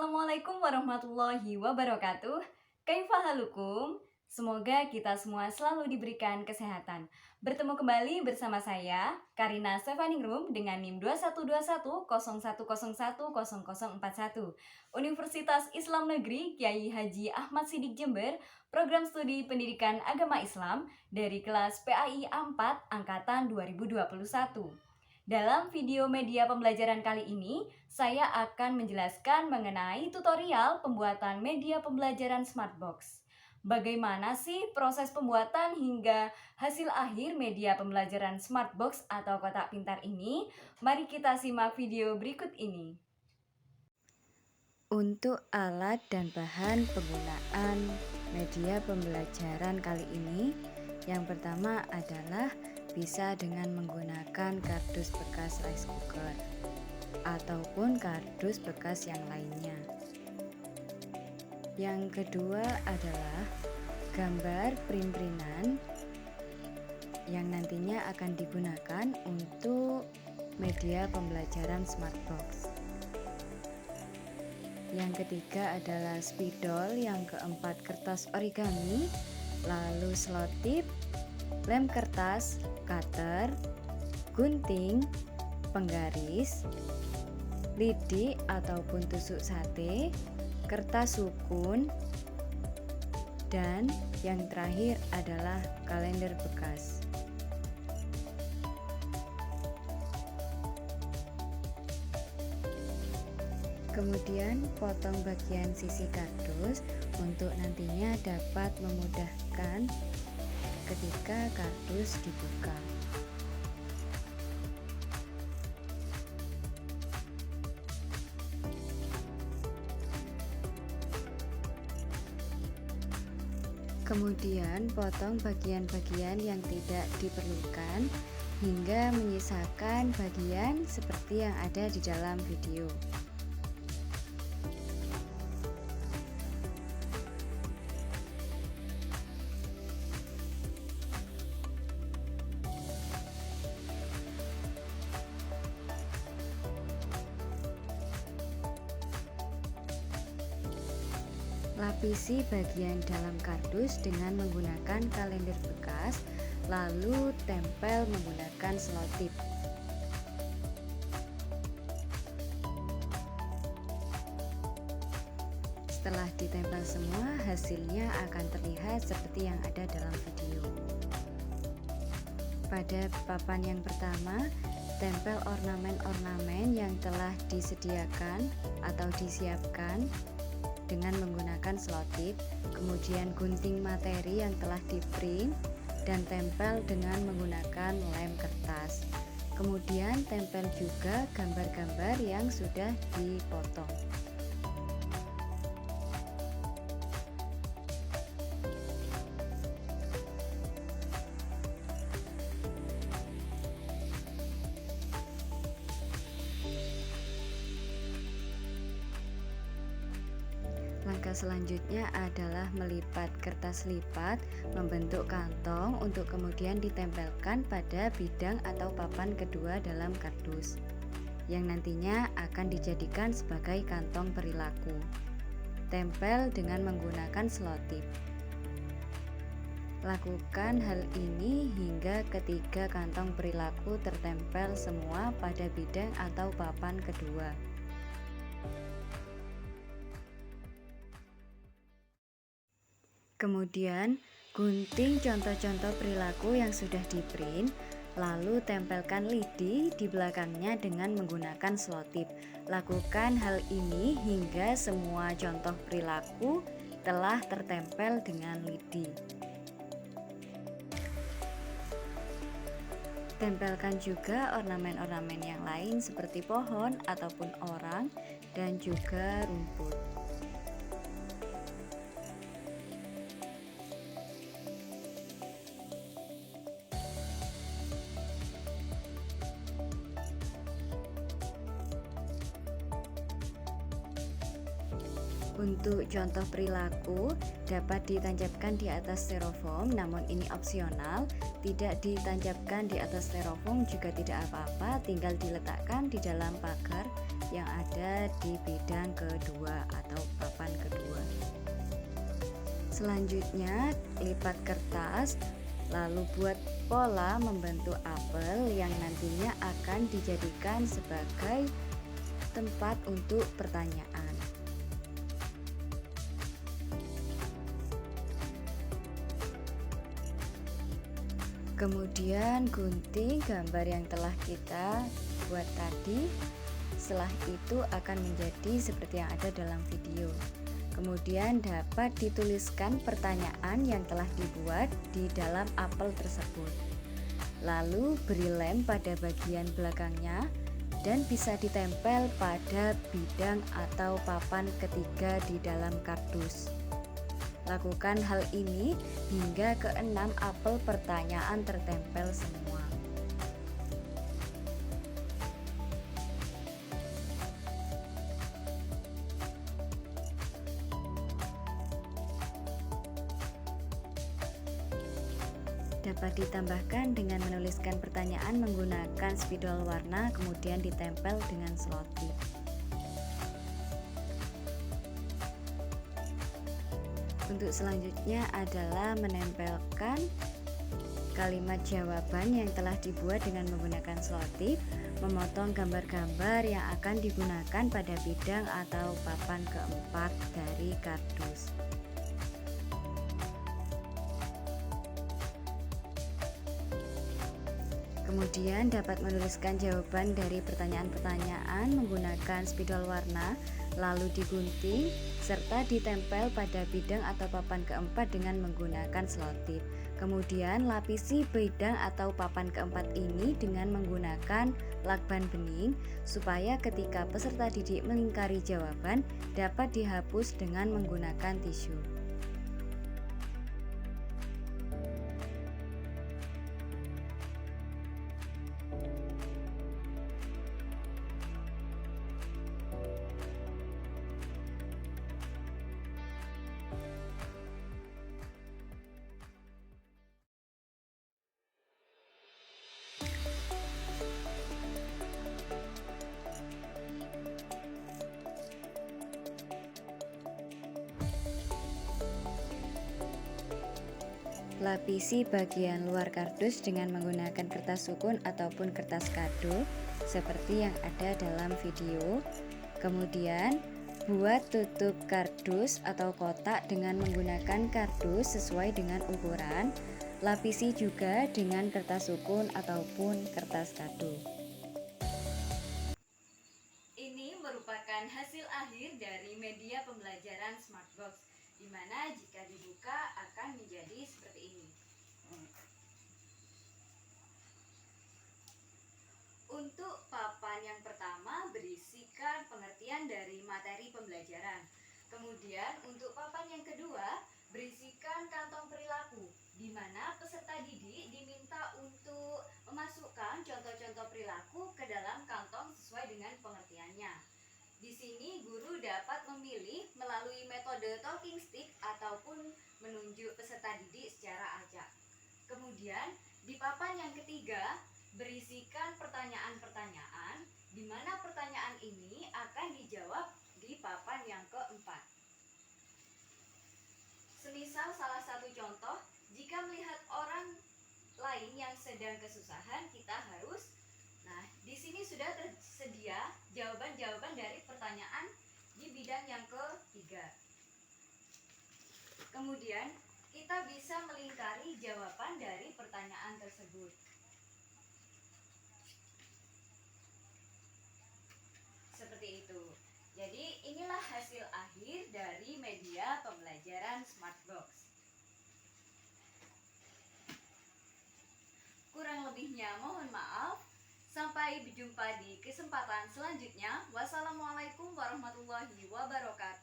Assalamualaikum warahmatullahi wabarakatuh. Kaifa halukum? Semoga kita semua selalu diberikan kesehatan. Bertemu kembali bersama saya, Karina Stefaningrum dengan NIM 212101010041 Universitas Islam Negeri Kyai Haji Ahmad Siddiq Jember, Program Studi Pendidikan Agama Islam dari kelas PAI A4 Angkatan 2021. Dalam video media pembelajaran kali ini, saya akan menjelaskan mengenai tutorial pembuatan media pembelajaran Smartbox. Bagaimana sih proses pembuatan hingga hasil akhir media pembelajaran Smartbox atau kotak pintar ini? Mari kita simak video berikut ini. Untuk alat dan bahan penggunaan media pembelajaran kali ini, yang pertama adalah bisa dengan menggunakan kardus bekas rice cooker ataupun kardus bekas yang lainnya. Yang kedua adalah gambar print-printan yang nantinya akan digunakan untuk media pembelajaran Smartbox. Yang ketiga adalah spidol, yang keempat kertas origami, lalu slot tip, lem kertas, cutter, gunting, penggaris, lidi ataupun tusuk sate, kertas sukun, dan yang terakhir adalah kalender bekas. Kemudian potong bagian sisi kardus untuk nantinya dapat memudahkan ketika kardus dibuka. Kemudian potong bagian-bagian yang tidak diperlukan hingga menyisakan bagian seperti yang ada di dalam video. Lapisi bagian dalam kardus dengan menggunakan kalender bekas, lalu tempel menggunakan selotip. Setelah ditempel semua, hasilnya akan terlihat seperti yang ada dalam video. Pada papan yang pertama, tempel ornamen-ornamen yang telah disediakan atau disiapkan dengan menggunakan selotip, kemudian gunting materi yang telah di-print dan tempel dengan menggunakan lem kertas. Kemudian tempel juga gambar-gambar yang sudah dipotong. Langkah selanjutnya adalah melipat kertas lipat membentuk kantong untuk kemudian ditempelkan pada bidang atau papan kedua dalam kardus yang nantinya akan dijadikan sebagai kantong perilaku. Tempel dengan menggunakan selotip. Lakukan hal ini hingga ketiga kantong perilaku tertempel semua pada bidang atau papan kedua. Kemudian, gunting contoh-contoh perilaku yang sudah di-print, lalu tempelkan lidi di belakangnya dengan menggunakan selotip. Lakukan hal ini hingga semua contoh perilaku telah tertempel dengan lidi. Tempelkan juga ornamen-ornamen yang lain seperti pohon ataupun orang dan juga rumput. Untuk contoh perilaku dapat ditancapkan di atas styrofoam, namun ini opsional Tidak ditancapkan di atas styrofoam juga tidak apa-apa, tinggal diletakkan di dalam pagar yang ada di bidang kedua atau papan kedua. Selanjutnya, lipat kertas, lalu buat pola membentuk apel yang nantinya akan dijadikan sebagai tempat untuk pertanyaan. Kemudian gunting gambar yang telah kita buat tadi. Setelah itu akan menjadi seperti yang ada dalam video. Kemudian dapat dituliskan pertanyaan yang telah dibuat di dalam apel tersebut. Lalu beri lem pada bagian belakangnya dan bisa ditempel pada bidang atau papan ketiga di dalam kardus. Lakukan hal ini hingga ke-6 apel pertanyaan tertempel semua. Dapat ditambahkan dengan menuliskan pertanyaan menggunakan spidol warna, kemudian ditempel dengan selotip. Untuk selanjutnya adalah menempelkan kalimat jawaban yang telah dibuat dengan menggunakan selotip, memotong gambar-gambar yang akan digunakan pada bidang atau papan keempat dari kardus. Kemudian dapat menuliskan jawaban dari pertanyaan-pertanyaan menggunakan spidol warna, lalu digunting serta ditempel pada bidang atau papan keempat dengan menggunakan selotip. Kemudian lapisi bidang atau papan keempat ini dengan menggunakan lakban bening supaya ketika peserta didik melingkari jawaban dapat dihapus dengan menggunakan tisu. Lapisi bagian luar kardus dengan menggunakan kertas sukun ataupun kertas kado seperti yang ada dalam video. Kemudian buat tutup kardus atau kotak dengan menggunakan kardus sesuai dengan ukuran. Lapisi juga dengan kertas sukun ataupun kertas kado. Ini merupakan hasil akhir dari media pembelajaran Smartbox, di mana jika dibuka akan menjadi seperti ini. Untuk papan yang pertama berisikan pengertian dari materi pembelajaran. Kemudian untuk papan yang kedua berisikan kantong perilaku, di mana peserta didik diminta untuk memasukkan contoh-contoh perilaku ke dalam kantong sesuai dengan pengertiannya. Di sini guru dapat memilih melalui metode talking stick ataupun menunjuk peserta didik secara acak. Kemudian di papan yang ketiga berisikan pertanyaan-pertanyaan, di mana pertanyaan ini akan dijawab di papan yang keempat. Semisal salah satu contoh, jika melihat orang lain yang sedang kesusahan, kita harus. Nah, di sini sudah tersedia jawaban-jawaban dari pertanyaan di bidang yang ketiga. Kemudian, kita bisa melingkari jawaban dari pertanyaan tersebut. Seperti itu. Jadi, inilah hasil akhir dari media pembelajaran Smartbox. Kurang lebihnya mohon maaf. Sampai berjumpa di kesempatan selanjutnya. Wassalamualaikum warahmatullahi wabarakatuh.